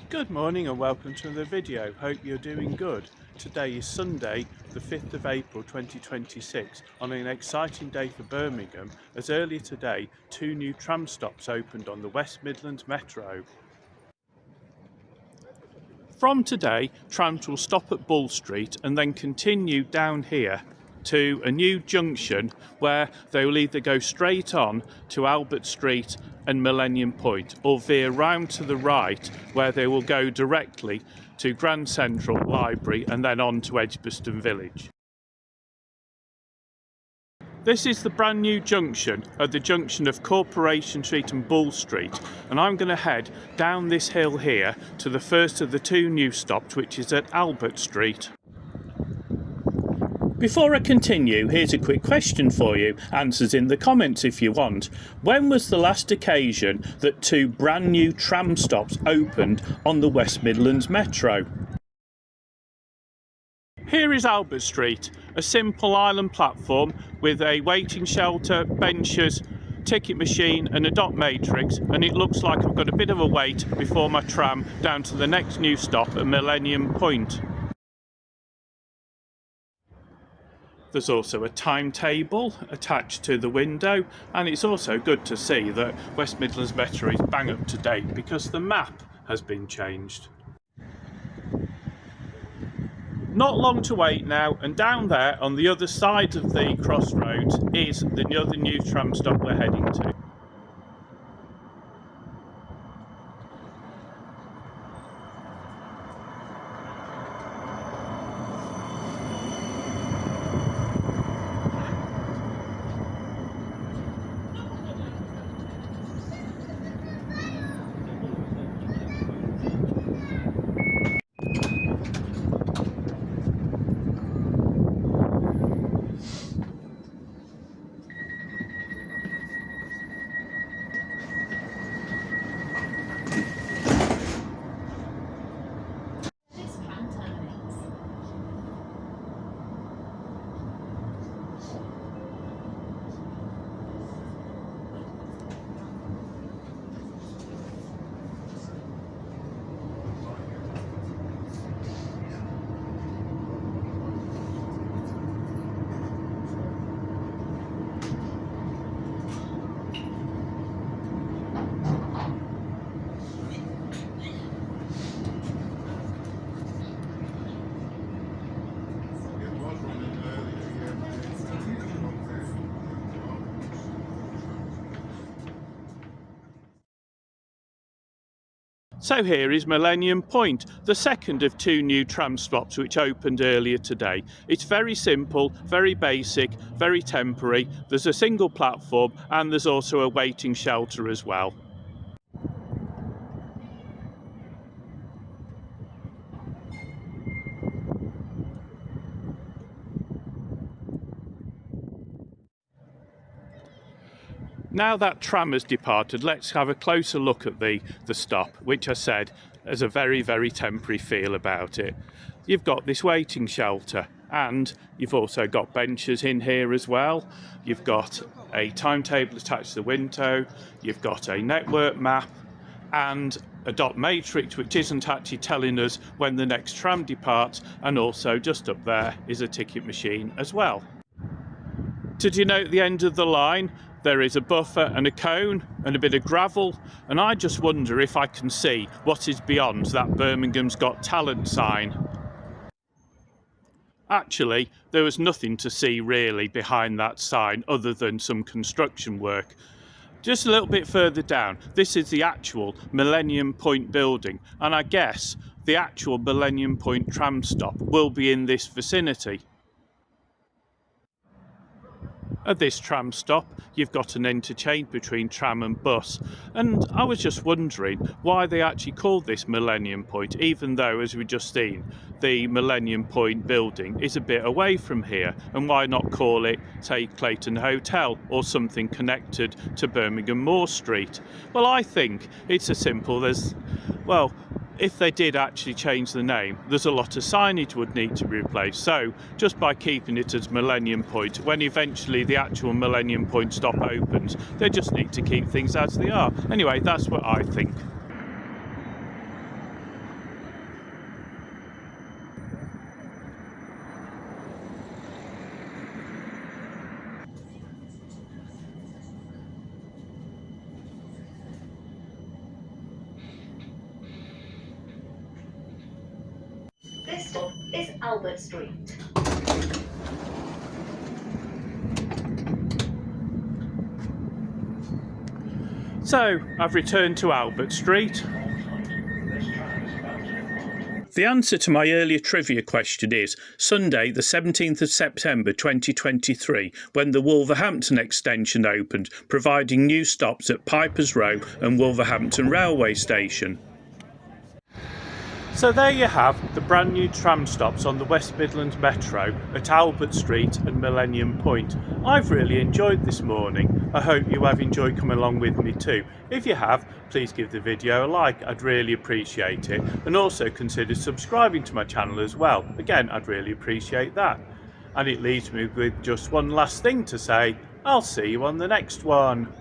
Good morning and welcome to another video. Hope you're doing good. Today is Sunday the 5th of April 2026 on an exciting day for Birmingham as earlier today 2 new tram stops opened on the West Midands Metro. From today, trams will stop at Bull Street and then continue down here to a new junction where they will either go straight on to Albert Street and Millennium Point or veer round to the right where they will go directly to Grand Central Library and then on to Edgbaston Village. This is the brand new junction at the junction of Corporation Street and Bull Street, and I'm going to head down this hill here to the first of the 2 new stops, which is at Albert Street. Before I continue, here's a quick question for you. Answers in the comments if you want. When was the last occasion that 2 brand new tram stops opened on the West Midands Metro? Here is Albert Street, a simple island platform with a waiting shelter, benches, ticket machine and a dot matrix, and it looks like I've got a bit of a wait before my tram down to the next new stop at Millennium Point. There's also a timetable attached to the window, and it's also good to see that West Midands Metro is bang up to date because the map has been changed. Not long to wait now, and down there on the other side of the crossroads is the other new tram stop we're heading to. So here is Millennium Point, the second of 2 new tram stops which opened earlier today. It's very simple, very basic, very temporary. There's a single platform and there's also a waiting shelter as well. Now that tram has departed, let's have a closer look at the stop, which I said has a very, very temporary feel about it. You've got this waiting shelter and you've also got benches in here as well. You've got a timetable attached to the window, you've got a network map and a dot matrix which isn't actually telling us when the next tram departs, and also just up there is a ticket machine as well. To denote the end of the line, there is a buffer and a cone and a bit of gravel, and I just wonder if I can see what is beyond that Birmingham's Got Talent sign. Actually, there was nothing to see really behind that sign other than some construction work. Just a little bit further down, this is the actual Millennium Point building, and I guess the actual Millennium Point tram stop will be in this vicinity. At this tram stop, you've got an interchange between tram and bus, and I was just wondering why they actually called this Millennium Point, even though, as we've just seen, the Millennium Point building is a bit away from here, and why not call it, say, Clayton Hotel or something connected to Birmingham Moor Street? Well, I think it's as simple as, well, if they did actually change the name, there's a lot of signage would need to be replaced. So just by keeping it as Millennium Point, when eventually the actual Millennium Point stop opens, they just need to keep things as they are. Anyway, that's what I think. This stop is Albert Street. So, I've returned to Albert Street. The answer to my earlier trivia question is Sunday the 17th of September 2023, when the Wolverhampton extension opened, providing new stops at Pipers Row and Wolverhampton Railway Station. So there you have the brand new tram stops on the West Midands Metro at Albert Street and Millennium Point. I've really enjoyed this morning. I hope you have enjoyed coming along with me too. If you have, please give the video a like, I'd really appreciate it. And also consider subscribing to my channel as well. Again, I'd really appreciate that. And it leaves me with just one last thing to say. I'll see you on the next one.